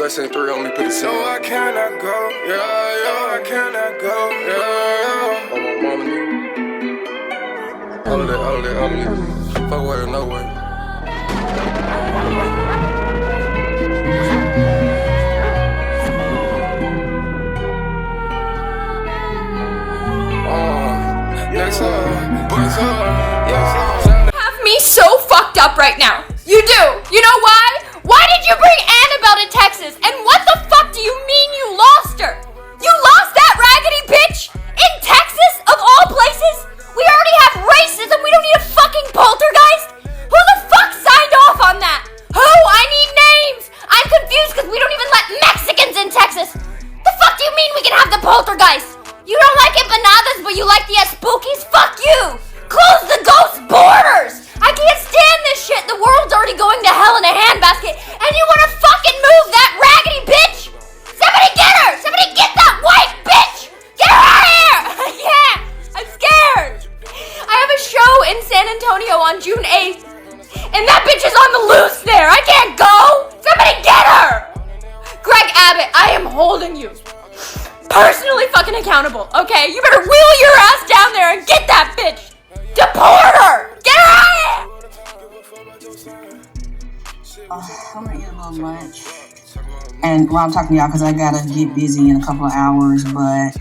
say 3 on me, put it in. No, I cannot go, yeah, I cannot go, yeah. On my mama, all that. Fuck away, no way. Have me so fucked up right now. You do. You know why? Why did you bring Annabelle to Texas? And what the fuck do you mean you lost her? You lost that raggedy bitch? In Texas, of all places? We already have racism. We don't need a fucking poltergeist. Who the fuck signed off on that? Who? I need names. I'm confused because we don't even let Mexicans in Texas. The fuck do you mean we can have the poltergeist? You don't like empanadas, but you like the spookies? Fuck you! Close the ghost borders! I can't stand this shit! The world's already going to hell in a handbasket, and you wanna fucking move that raggedy bitch? Somebody get her! Somebody get that white bitch! Get her out of here! Yeah! I'm scared! I have a show in San Antonio on June 8th, and that bitch is on the loose there! I can't go! Somebody get her! Greg Abbott, I am holding you personally fucking accountable, okay? You better wheel your ass down there and get that bitch! Deport her! Get her out of here! I'm gonna eat a little lunch. And I'm talking to y'all because I gotta get busy in a couple of hours, but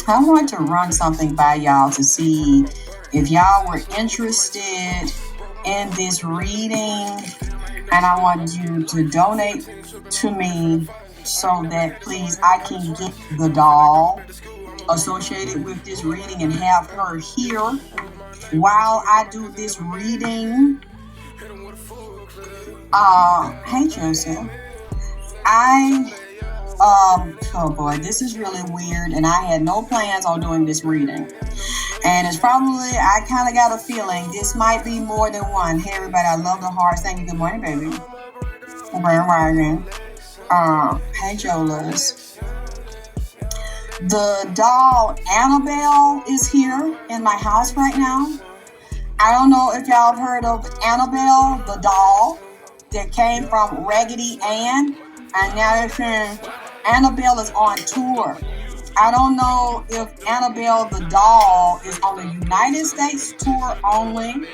I wanted to run something by y'all to see if y'all were interested in this reading, and I wanted you to donate to me so that please I can get the doll associated with this reading and have her here while I do this reading. Hey Joseph. Oh boy, this is really weird, and I had no plans on doing this reading. And it's probably, I kind of got a feeling this might be more than one. Hey everybody, I love the hearts. Thank you. Good morning, baby. Grand rising. Hey Jolas. The doll Annabelle is here in my house right now. I don't know if y'all have heard of Annabelle, the doll that came from Raggedy Ann, and now they're saying Annabelle is on tour. I don't know if Annabelle the doll is on the United States tour only.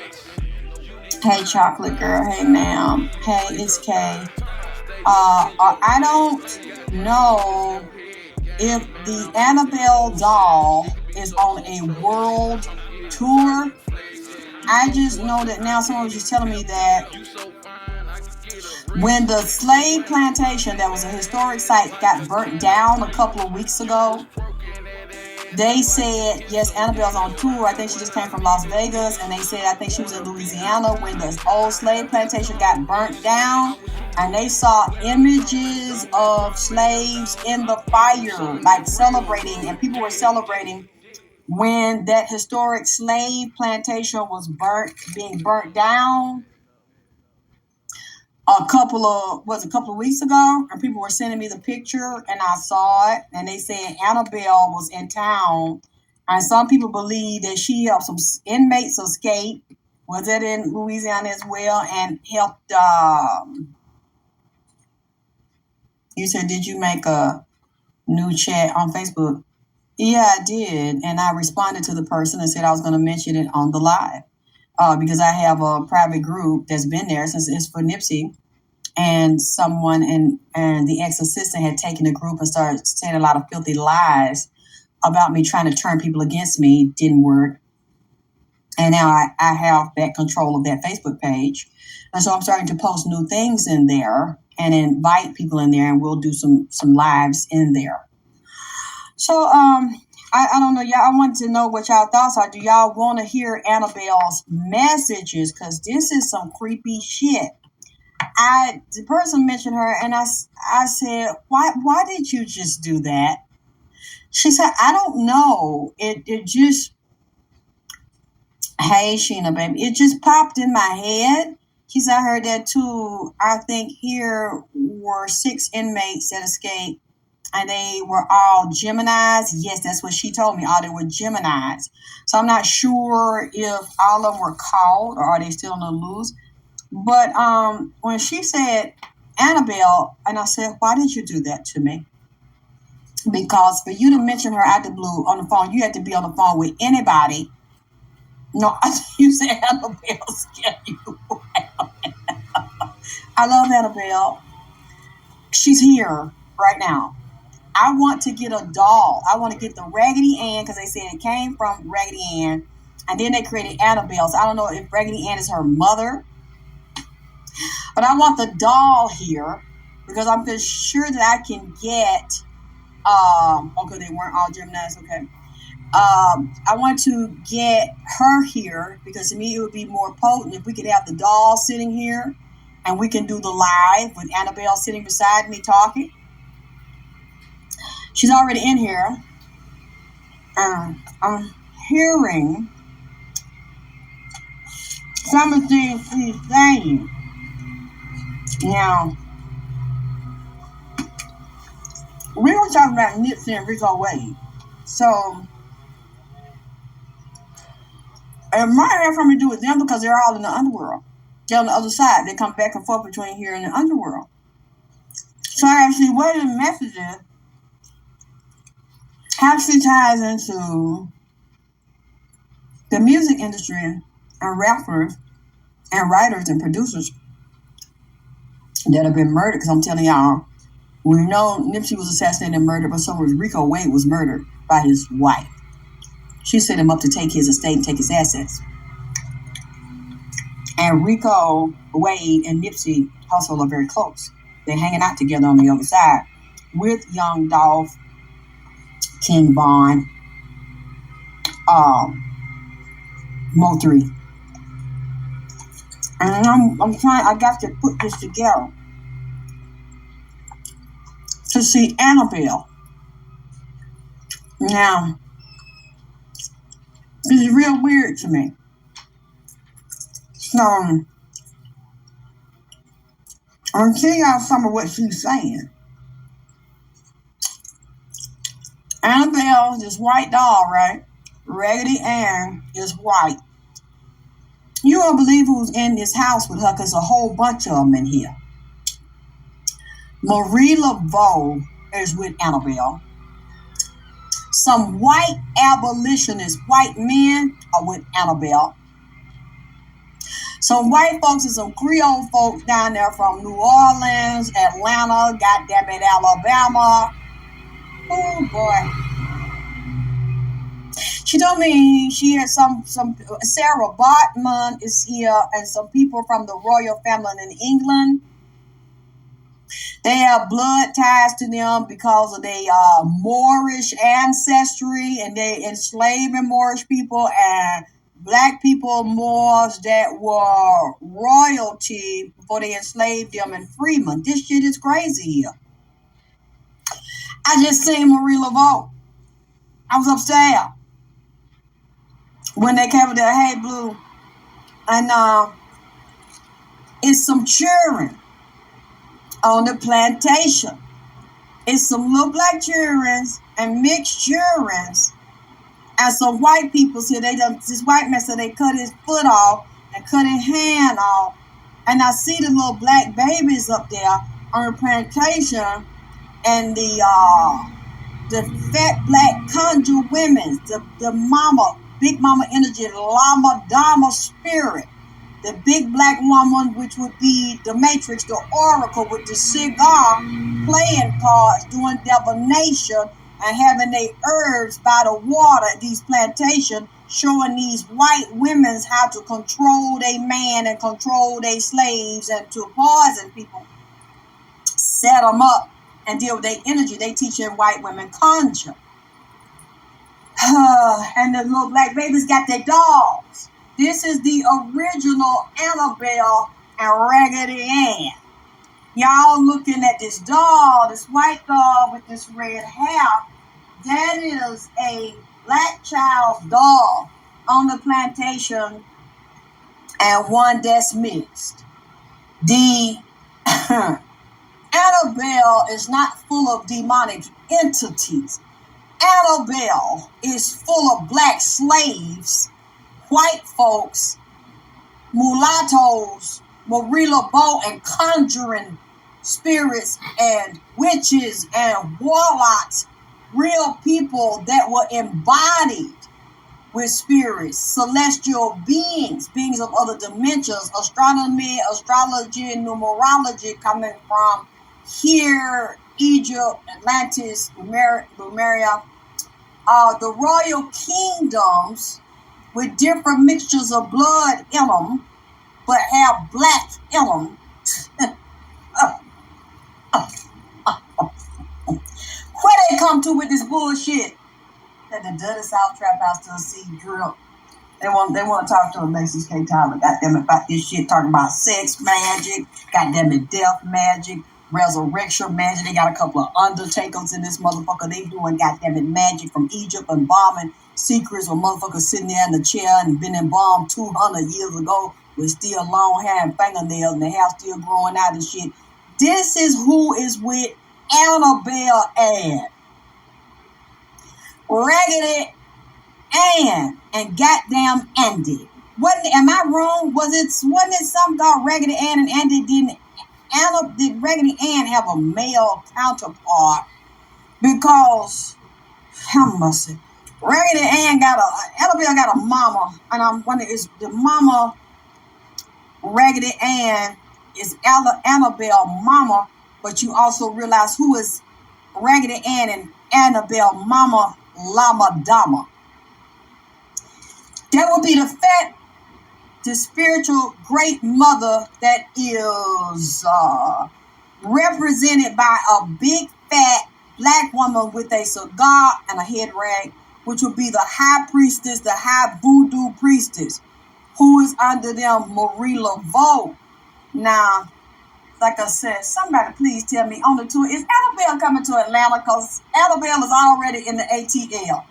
Hey chocolate girl, hey ma'am, hey it's Kay. I don't know if the Annabelle doll is on a world tour. I just know that now someone was just telling me that when the slave plantation that was a historic site got burnt down a couple of weeks ago, they said, yes, Annabelle's on tour. I think she just came from Las Vegas. And they said, I think she was in Louisiana when the old slave plantation got burnt down. And they saw images of slaves in the fire, like celebrating. And people were celebrating when that historic slave plantation was being burnt down a couple of weeks ago, and people were sending me the picture, and I saw it, and they said Annabelle was in town, and some people believe that she helped some inmates escape. Was it in Louisiana as well, and helped? You said, did you make a new chat on Facebook? Yeah, I did, and I responded to the person and said I was going to mention it on the live. Because I have a private group that's been there since it's for Nipsey, and someone and the ex-assistant had taken the group and started saying a lot of filthy lies about me trying to turn people against me. Didn't work. And now I have back control of that Facebook page. And so I'm starting to post new things in there and invite people in there, and we'll do some lives in there. So, I don't know, y'all. I wanted to know what y'all thoughts are. Do y'all want to hear Annabelle's messages? Because this is some creepy shit. The person mentioned her, and I said, why did you just do that? She said, I don't know. It just, hey, Sheena, baby. It just popped in my head. She said, I heard that too. I think here were 6 inmates that escaped. And they were all Geminis. Yes, that's what she told me. All they were Geminis. So I'm not sure if all of them were caught or are they still on the loose. But when she said Annabelle, and I said, why did you do that to me? Because for you to mention her out the blue on the phone, you had to be on the phone with anybody. No, you said Annabelle scared you. I love Annabelle. She's here right now. I want to get a doll. I want to get the Raggedy Ann because they said it came from Raggedy Ann. And then they created Annabelle. So I don't know if Raggedy Ann is her mother. But I want the doll here because I'm sure that I can get, okay, they weren't all Geminis, okay. I want to get her here because to me it would be more potent if we could have the doll sitting here and we can do the live with Annabelle sitting beside me talking. She's already in here. I'm hearing some of the things she's saying. Now, we were talking about Nipsey and Rico Wade. So, it might have something to do with them because they're all in the underworld. They're on the other side. They come back and forth between here and the underworld. So actually, what the message is actually ties into the music industry and rappers and writers and producers that have been murdered. Because I'm telling y'all, we know Nipsey was assassinated and murdered, but so was Rico Wade was murdered by his wife. She set him up to take his estate and take his assets. And Rico Wade and Nipsey household are very close. They're hanging out together on the other side with Young Dolph, King Von, Mo3. And I'm trying, I got to put this together to see Annabelle. Now, this is real weird to me. So, I'm telling y'all some of what she's saying. Annabelle, this white doll, right? Raggedy Ann is white. You won't believe who's in this house with her because a whole bunch of them in here. Marie Laveau is with Annabelle. Some white abolitionist white men are with Annabelle. Some white folks and some Creole folks down there from New Orleans, Atlanta, goddamn it, Alabama. Oh boy. She told me she had some Sarah Bartman is here and some people from the royal family in England. They have blood ties to them because of their Moorish ancestry, and they enslaving Moorish people and black people, Moors that were royalty before they enslaved them and freemen. This shit is crazy here. I just seen Marie Laveau. I was upstairs when they came with their Hey Blue, and it's some children on the plantation. It's some little black children and mixed children and some white people here. This white man said they cut his foot off and cut his hand off. And I see the little black babies up there on the plantation and the fat black conjure women, the mama, big mama energy, Lama Dama spirit. The big black woman, which would be the Matrix, the Oracle with the cigar, playing cards, doing divination, and having their herbs by the water at these plantations, showing these white women how to control their man and control their slaves and to poison people, set them up, and deal with their energy. They teaching white women conjure. And the little black babies got their dolls. This is the original Annabelle and Raggedy Ann. Y'all looking at this doll, this white doll with this red hair. That is a black child's doll on the plantation and one that's mixed. The Annabelle is not full of demonic entities. Annabelle is full of black slaves, white folks, mulattoes, Marie Laveau, and conjuring spirits and witches and warlocks, real people that were embodied with spirits, celestial beings, beings of other dimensions, astronomy, astrology, numerology coming from here, Egypt, Atlantis, Lemuria, the royal kingdoms with different mixtures of blood in them, but have black in them. Where they come to with this bullshit? That the dirty South Trap House to see drill. They want to talk to Alexyss K. Tylor, goddamn it, about this shit, talking about sex magic, goddamn it, death magic, resurrection magic. They got a couple of undertakers in this motherfucker. They doing goddamn it magic from Egypt and bombing secrets or motherfuckers sitting there in the chair and been embalmed 200 years ago with still long hair and fingernails and the hair still growing out and shit. This is who is with Annabelle and Raggedy Ann and goddamn Andy. Am I wrong? Wasn't it something called Raggedy Ann and Andy? Did Raggedy Ann have a male counterpart? Because how much Raggedy Ann Annabelle got a mama, and I'm wondering, is the mama Raggedy Ann is Annabelle mama, but you also realize who is Raggedy Ann and Annabelle mama, Madama. That would be the spiritual great mother that is represented by a big fat black woman with a cigar and a head rag, which would be the high priestess, the high voodoo priestess, who is under them Marie Laveau. Now, like I said, somebody please tell me on the tour, is Annabelle coming to Atlanta? Because Annabelle is already in the ATL.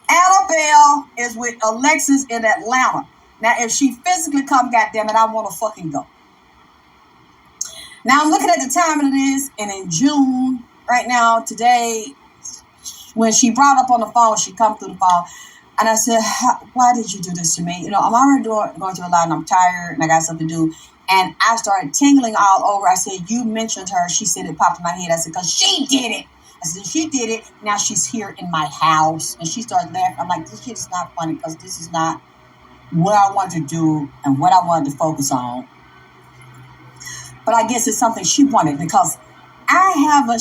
Annabelle is with Alexyss in Atlanta. Now, if she physically come, goddammit, I want to fucking go. Now, I'm looking at the time it is, and in June, right now, today, when she brought up on the phone, she come through the phone, and I said, why did you do this to me? You know, I'm already going through a lot, and I'm tired, and I got something to do. And I started tingling all over. I said, you mentioned her. She said it popped in my head. I said, because she did it. I said, she did it. Now she's here in my house. And she started laughing. I'm like, this shit is not funny because this is not what I wanted to do and what I wanted to focus on. But I guess it's something she wanted because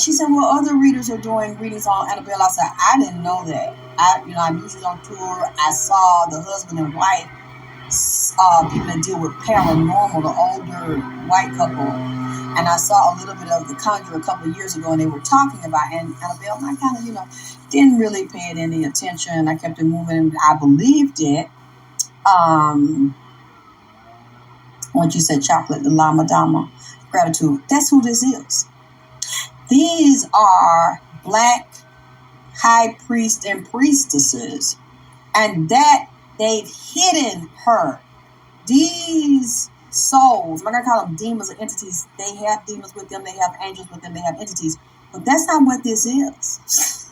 she said, well, other readers are doing readings on Annabelle. I said, I didn't know that. I'm usually on tour. I saw the husband and wife, people that deal with paranormal, the older white couple. And I saw a little bit of The Conjure a couple of years ago, and they were talking about Annabelle, and I kind of, didn't really pay it any attention. I kept it moving. I believed it. When you said chocolate, the La Madama, gratitude, that's who this is. These are black high priests and priestesses, and that they've hidden her. These souls, I'm not going to call them demons or entities. They have demons with them. They have angels with them. They have entities. But that's not what this is.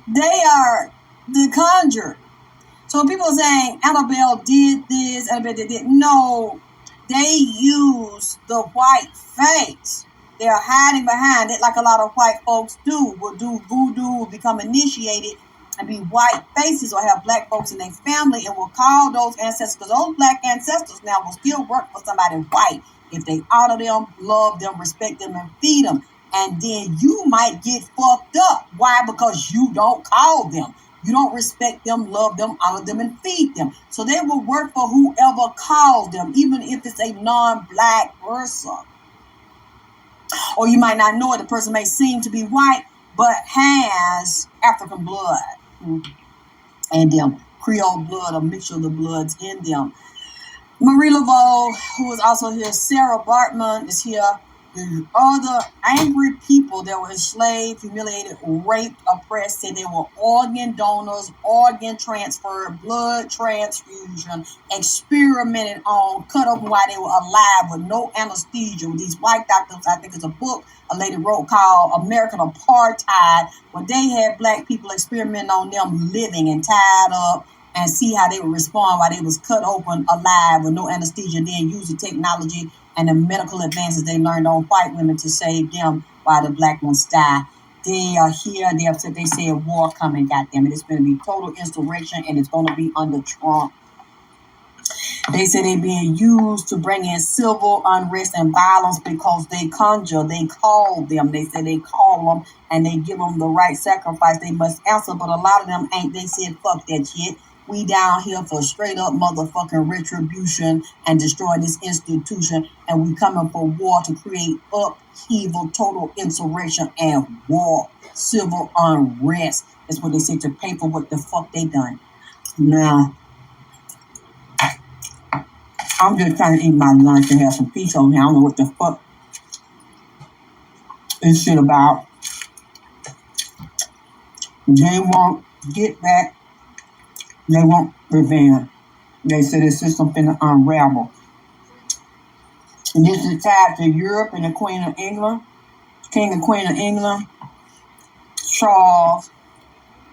They are the conjure. So when people are saying Annabelle did this, Annabelle did that, no, they use the white face. They are hiding behind it like a lot of white folks do. Will do voodoo, will become initiated and be white faces or have black folks in their family and will call those ancestors, because those black ancestors now will still work for somebody white if they honor them, love them, respect them, and feed them. And then you might get fucked up. Why? Because you don't call them. You don't respect them, love them, honor them, and feed them. So they will work for whoever calls them, even if it's a non-black person. Or you might not know it. The person may seem to be white, but has African blood. And them Creole blood, a mixture of the bloods in them. Marie Laveau, who is also here, Sarah Bartman is here. The other angry people that were enslaved, humiliated, raped, oppressed, said they were organ donors, organ transfer, blood transfusion, experimented on, cut open while they were alive with no anesthesia. With these white doctors, I think it's a book a lady wrote called American Apartheid, where they had black people experimenting on them living and tied up and see how they would respond while they was cut open alive with no anesthesia, and then use the technology and the medical advances they learned on white women to save them while the black ones die. They are here. They say a war coming, goddamn it. It's going to be total insurrection, and it's going to be under Trump. They say they're being used to bring in civil unrest and violence because they call them. They say they call them and they give them the right sacrifice. They must answer, but a lot of them ain't. They said, fuck that shit. We down here for straight up motherfucking retribution and destroy this institution, and we coming for war to create upheaval, total insurrection, and war, civil unrest. That's what they said, to pay for what the fuck they done. Now, I'm just trying to eat my lunch and have some peace on here. I don't know what the fuck this shit about. They won't get back. They won't revenge. They said the system finna unravel. And this is tied to Europe and the Queen of England, King and Queen of England, Charles.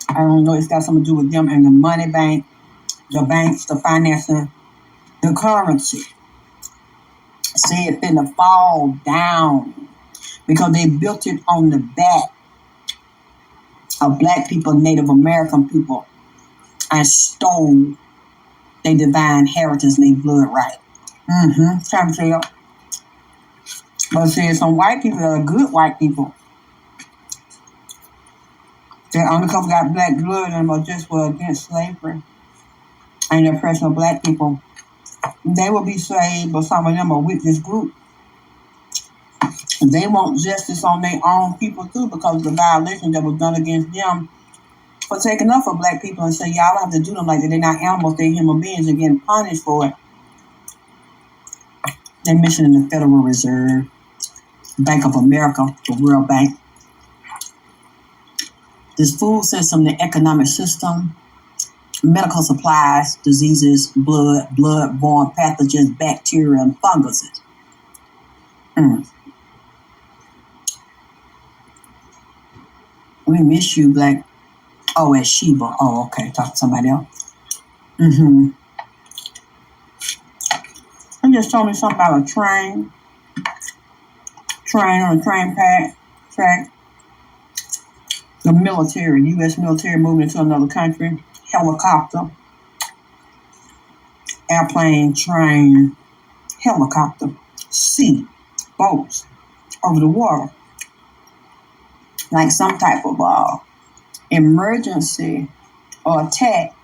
I don't know, it's got something to do with them and the money bank, the banks, the financing, the currency. Say it finna fall down because they built it on the back of black people, Native American people, and stole their divine heritage and their blood right. Trying to tell. But see, some white people that are good white people, that undercover got black blood in them, or just were against slavery and the oppression of black people, they will be saved, but some of them are with this group. They want justice on their own people too, because of the violation that was done against them for taking up for black people, and say, y'all don't have to do them like that. They're not animals, they're human beings, and getting punished for it. They're mentioning the Federal Reserve, Bank of America, the World Bank. This food system, the economic system, medical supplies, diseases, blood-borne pathogens, bacteria, and funguses. We miss you, Black. Oh, at Sheba. Oh, okay. Talk to somebody else. They just told me something about a train on a train track. The military, U.S. military moving into another country. Helicopter. Airplane, train, helicopter, sea, boats, over the water. Like some type of emergency or attack.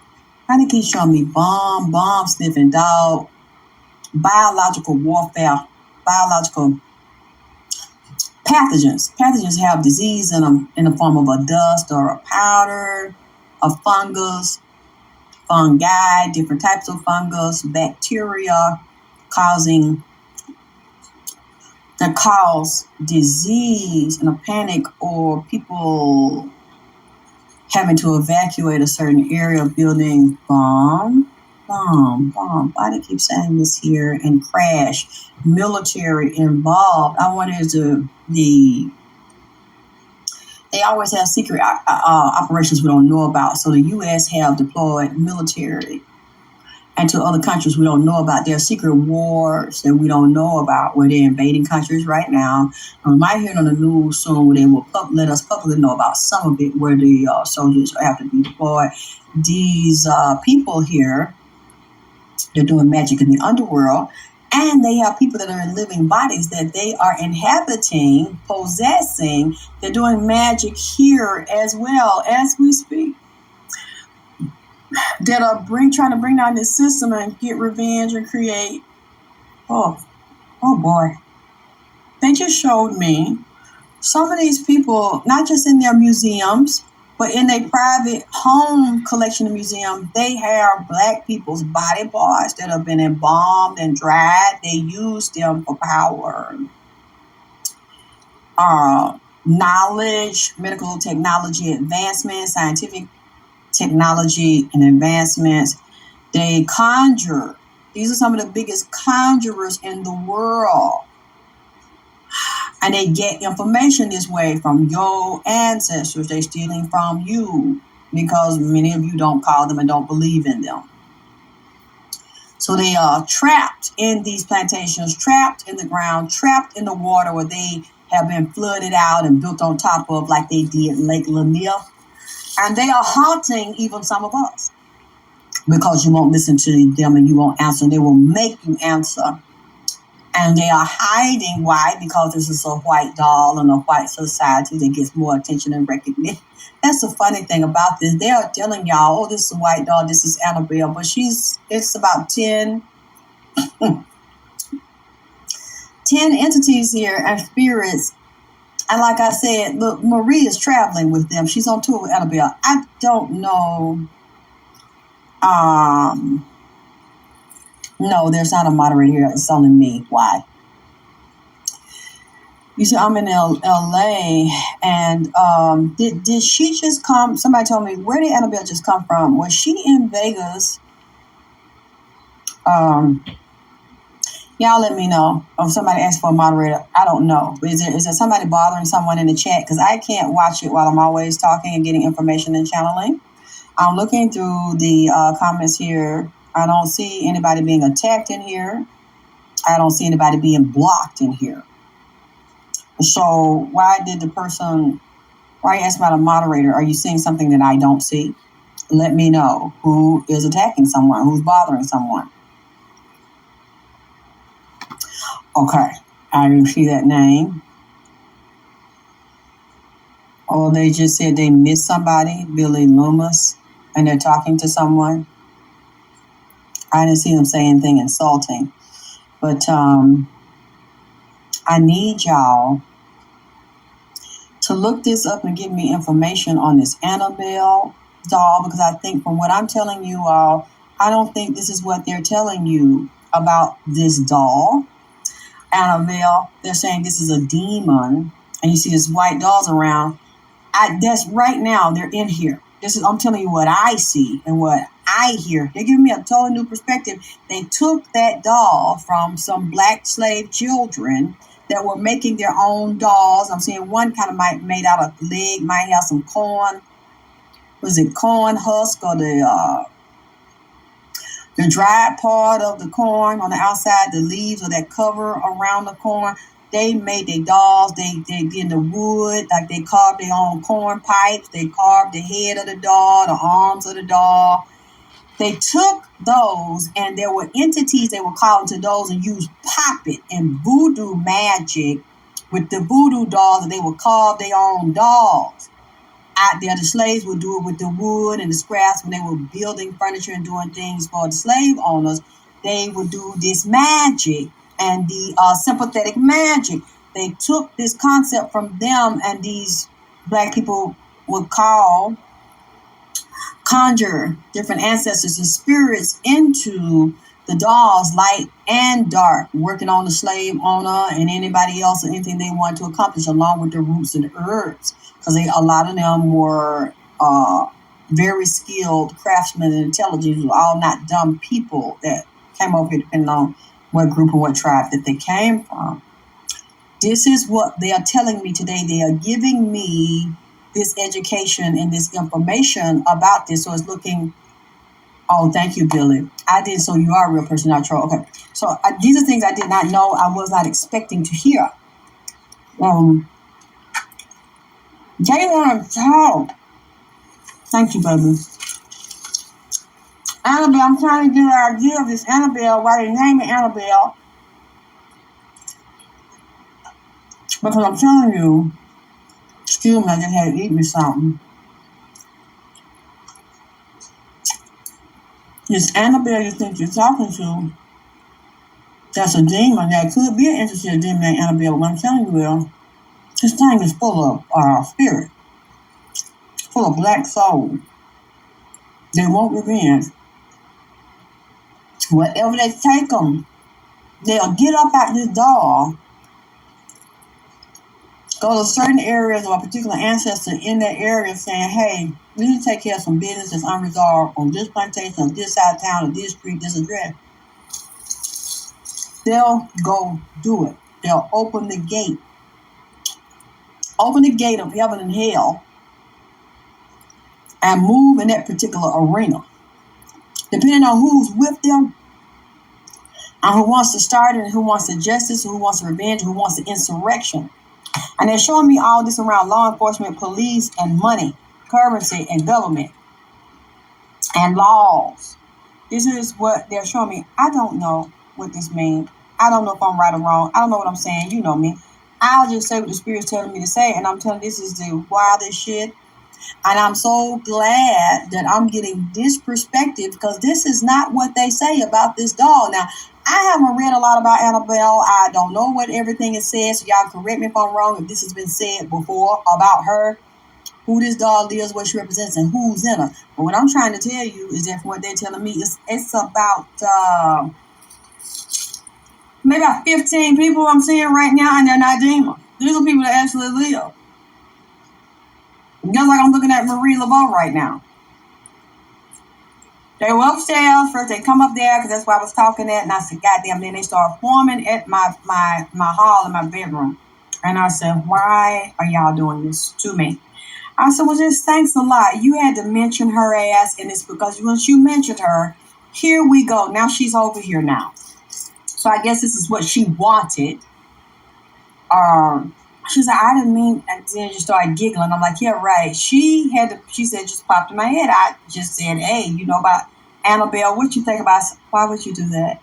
How they keep showing me bomb sniffing dog, biological warfare, biological pathogens. Pathogens have disease in them in the form of a dust or a powder, a fungus, fungi, different types of fungus, bacteria that cause disease and a panic, or people having to evacuate a certain area, building bomb. Why do they keep saying this here? And crash. Military involved. I wonder is they always have secret operations we don't know about. So the U.S. have deployed military into other countries we don't know about. There are secret wars that we don't know about where they're invading countries right now. And we might hear it on the news soon where they will let us publicly know about some of it, where the soldiers have to be deployed. These people here, they're doing magic in the underworld. And they have people that are in living bodies that they are inhabiting, possessing. They're doing magic here as well as we speak. That are trying to bring down this system and get revenge and create. Oh boy. They just showed me some of these people, not just in their museums, but in a private home collection of museums, they have black people's body parts that have been embalmed and dried. They use them for power. Knowledge, medical technology advancements, scientific technology and advancements. They conjure. These are some of the biggest conjurers in the world. And they get information this way from your ancestors. They're stealing from you because many of you don't call them and don't believe in them. So they are trapped in these plantations, trapped in the ground, trapped in the water where they have been flooded out and built on top of like they did Lake Lanier. And they are haunting even some of us because you won't listen to them and you won't answer. They will make you answer. And they are hiding. Why? Because this is a white doll in a white society that gets more attention and recognition. That's the funny thing about this. They are telling y'all, oh, this is a white doll, this is Annabelle, but it's about 10 entities here and spirits. And like I said, look, Marie is traveling with them. She's on tour with Annabelle. I don't know. No, there's not a moderator here. It's only me. Why? You see, I'm in LA, and did she just come? Somebody told me, where did Annabelle just come from? Was she in Vegas? Y'all let me know. If somebody asked for a moderator, I don't know. Is there somebody bothering someone in the chat? Because I can't watch it while I'm always talking and getting information and channeling. I'm looking through the comments here. I don't see anybody being attacked in here. I don't see anybody being blocked in here. So why you asked about a moderator? Are you seeing something that I don't see? Let me know who is attacking someone, who's bothering someone. Okay, I didn't see that name. Oh, they just said they missed somebody, Billy Loomis, and they're talking to someone. I didn't see them say anything insulting. But I need y'all to look this up and give me information on this Annabelle doll, because I think from what I'm telling you all, I don't think this is what they're telling you about this doll. Annabelle, they're saying this is a demon, and you see this white dolls around. That's right now, they're in here. I'm telling you what I see and what I hear. They're giving me a totally new perspective. They took that doll from some black slave children that were making their own dolls. I'm seeing one kind of made out of leg, might have some corn. Was it corn husk or the dried part of the corn on the outside, the leaves or that cover around the corn? They made their dolls. They did the wood, like they carved their own corn pipes. They carved the head of the doll, the arms of the doll. They took those, and there were entities they were calling to those and used poppet and voodoo magic with the voodoo dolls, and they would carve their own dolls. Out there, the slaves would do it with the wood and the scraps when they were building furniture and doing things for the slave owners. They would do this magic and the sympathetic magic. They took this concept from them, and these black people would conjure different ancestors and spirits into the dolls, light and dark, working on the slave owner and anybody else and anything they wanted to accomplish, along with the roots and the herbs, because a lot of them were very skilled craftsmen and intelligent, all not dumb people that came over here, depending on what group and what tribe that they came from. This is what they are telling me today. They are giving me this education and this information about this. So it's looking, oh, thank you, Billy. I did. So you are a real person, not troll. Okay. So these are things I did not know. I was not expecting to hear. Tylor, thank you, baby. Annabelle, I'm trying to get an idea of this Annabelle, why they name it Annabelle. Because I'm telling you, excuse me, I just had to eat me something. This Annabelle you think you're talking to, that's a demon. That could be an interesting demon named Annabelle. What I'm telling you, this thing is full of spirit, full of black soul. They want revenge. Wherever they take them, they'll get up out this doll, go to certain areas or a particular ancestor in that area saying, hey, we need to take care of some business that's unresolved on this plantation, on this side of town, or this street, this address. They'll go do it. They'll open the gate. Open the gate of heaven and hell and move in that particular arena. Depending on who's with them, who wants to start it, who wants the justice, who wants the revenge, who wants the insurrection. And they're showing me all this around law enforcement, police, and money, currency, and government, and laws. This is what they're showing me. I don't know what this means. I don't know if I'm right or wrong. I don't know what I'm saying. You know me. I'll just say what the Spirit's telling me to say, and I'm telling this is the wildest shit. And I'm so glad that I'm getting this perspective, because this is not what they say about this doll. Now, I haven't read a lot about Annabelle. I don't know what everything is said, so y'all correct me if I'm wrong, if this has been said before about her, who this doll is, what she represents, and who's in her. But what I'm trying to tell you is that from what they're telling me, it's about maybe about 15 people I'm seeing right now, and they're not demons. These are people that actually live. Just like I'm looking at Marie Laveau right now. They were upstairs. First they come up there, because that's where I was talking at, and I said, goddamn, then they start forming at my hall in my bedroom. And I said, why are y'all doing this to me? I said, well, just thanks a lot. You had to mention her ass, and it's because once you mentioned her, here we go. Now she's over here now. So I guess this is what she wanted. She said, I didn't mean, and then she started giggling. I'm like, yeah, right. She said, just popped in my head. I just said, hey, you know about Annabelle, what you think about, why would you do that?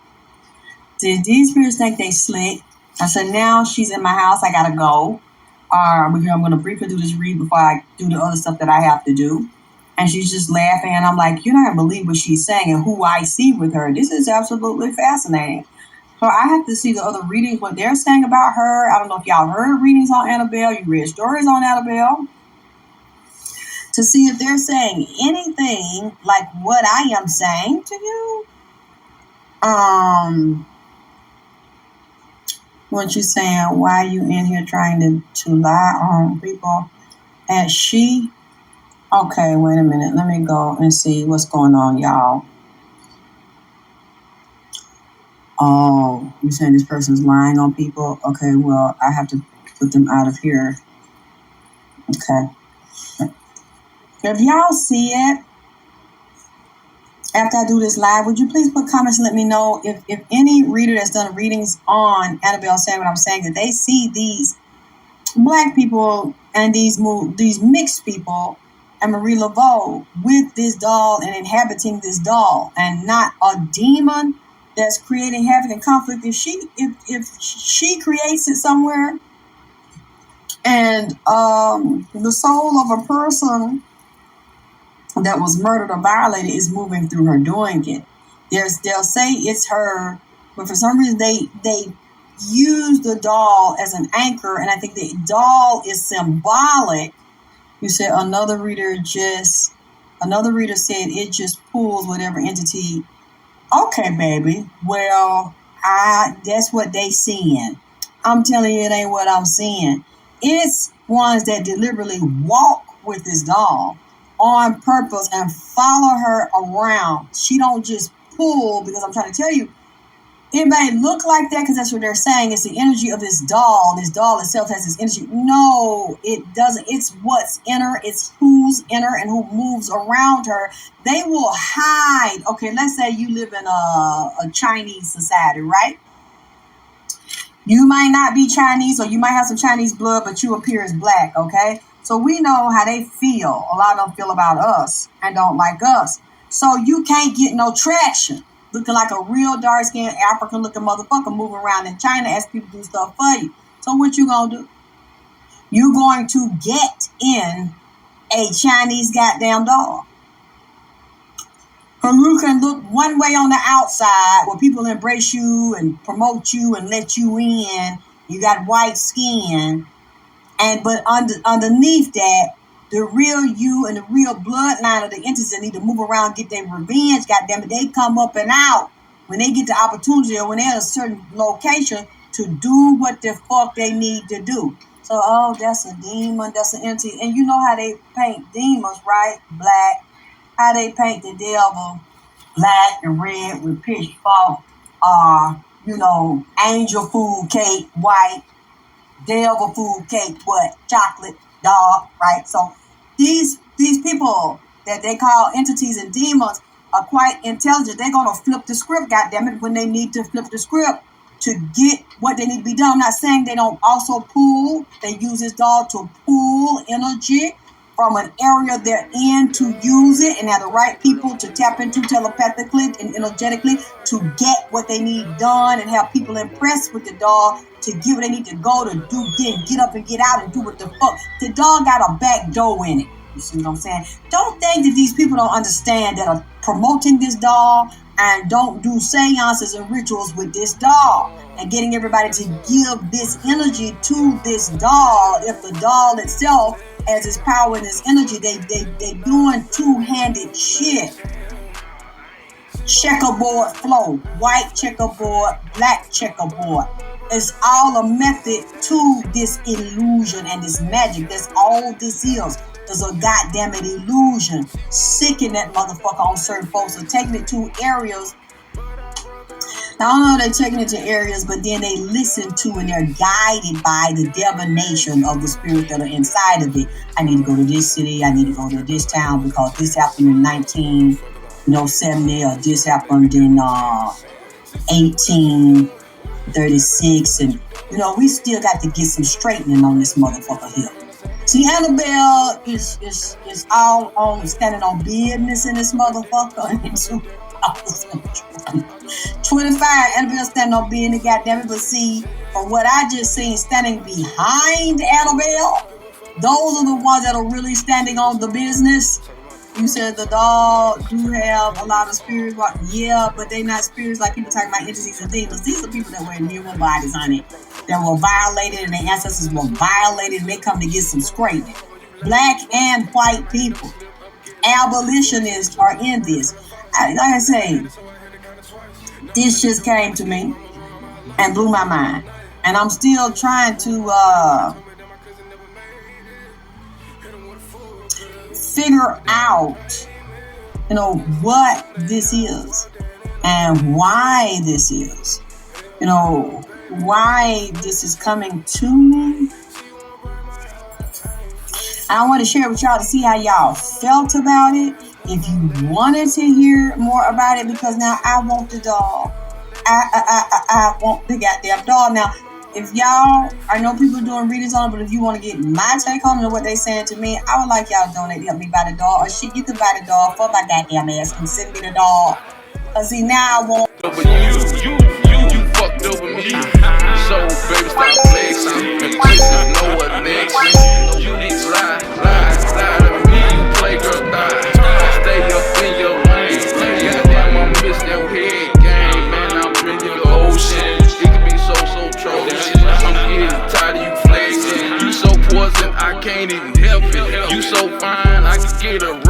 Did these spirits think they slick? I said, now she's in my house, I gotta go. I'm gonna briefly do this read before I do the other stuff that I have to do. And she's just laughing, and I'm like, you're not gonna believe what she's saying and who I see with her. This is absolutely fascinating. So I have to see the other readings, what they're saying about her. I don't know if y'all heard readings on Annabelle, you read stories on Annabelle, to see if they're saying anything like what I am saying to you. What you saying? Why are you in here trying to lie on people? And she, okay, wait a minute. Let me go and see what's going on, y'all. Oh, you saying this person's lying on people? Okay, well, I have to put them out of here. Okay. If y'all see it, after I do this live, would you please put comments and let me know if any reader that's done readings on Annabelle saying what I'm saying, that they see these black people and these mixed people and Marie Laveau with this doll and inhabiting this doll, and not a demon that's creating havoc and conflict. If she creates it somewhere, and the soul of a person that was murdered or violated is moving through her doing it, they'll say it's her, but for some reason they use the doll as an anchor, and I think the doll is symbolic. You said another reader said it just pulls whatever entity. Okay, baby. Well, that's what they seeing. I'm telling you, it ain't what I'm seeing. It's ones that deliberately walk with this doll on purpose and follow her around. She don't just pull, because I'm trying to tell you, it may look like that because that's what they're saying. It's the energy of this doll. This doll itself has this energy. No, it doesn't. It's what's in her. It's who's in her and who moves around her. They will hide. Okay, let's say you live in a Chinese society, right? You might not be Chinese, or you might have some Chinese blood, but you appear as black, okay? So we know how they feel. A lot of them feel about us and don't like us. So you can't get no traction. Looking like a real dark-skinned African-looking motherfucker moving around in China as people do stuff for you. So what you gonna do? You're going to get in a Chinese goddamn doll. Because you can look one way on the outside where people embrace you and promote you and let you in. You got white skin. But underneath that, the real you and the real bloodline of the entities that need to move around, get their revenge, goddammit, they come up and out when they get the opportunity, or when they're in a certain location, to do what the fuck they need to do. So, oh, that's a demon, that's an entity. And you know how they paint demons, right? Black. How they paint the devil black and red with pitchfork, angel food cake, white, devil food cake, what? Chocolate, dog, right? So these people that they call entities and demons, are quite intelligent. They're gonna flip the script, goddammit, when they need to flip the script to get what they need to be done. I'm not saying they don't also pull. They use this doll to pull energy from an area they're in to use it, and have the right people to tap into telepathically and energetically to get what they need done, and have people impressed with the doll to get what they need to go to do, get up and get out and do what the fuck. The doll got a back door in it. You see what I'm saying? Don't think that these people don't understand that are promoting this doll and don't do seances and rituals with this doll and getting everybody to give this energy to this doll. If the doll itself has its power and its energy, they doing two-handed shit. Checkerboard flow, white checkerboard, black checkerboard. It's all a method to this illusion and this magic. That's all this is. It's a goddamn illusion. Sicking that motherfucker on certain folks are taking it to areas. I don't know if they're taking it to areas, but then they listen to and they're guided by the divination of the spirits that are inside of it. I need to go to this city. I need to go to this town because this happened in 1970, or this happened in 1836, and we still got to get some straightening on this motherfucker here. See, Annabelle is all on standing on business in this motherfucker. In 2025, Annabelle standing on business, goddammit. But see, from what I just seen, standing behind Annabelle, those are the ones that are really standing on the business. You said the doll do have a lot of spirits. Yeah, but they not spirits like people talking about entities and demons. These are people that were in human bodies, honey. That were violated, and their ancestors were violated, and they come to get some scraping. Black and white people. Abolitionists are in this. Like I say, this just came to me and blew my mind. And I'm still trying to figure out, what this is and why this is. Why this is coming to me. I want to share with y'all to see how y'all felt about it. If you wanted to hear more about it, because now I want the doll. I want the goddamn doll. Now, if y'all, I know people doing readings on it, but if you want to get my take on it and what they saying to me, I would like y'all to donate to help me buy the doll. Or shit, you can buy the doll for my goddamn ass and send me the doll. Cause see, now I want. But you fucked over me. So baby, stop flexing. And bitches know what next. You need to lie to me. You play girl die. Stay up in your lane. Goddamn, I miss that head game, man. I'm in your ocean. It can be so atrocious. I'm getting tired of you flexing. You so poison, I can't even help it. You so fine, I can get a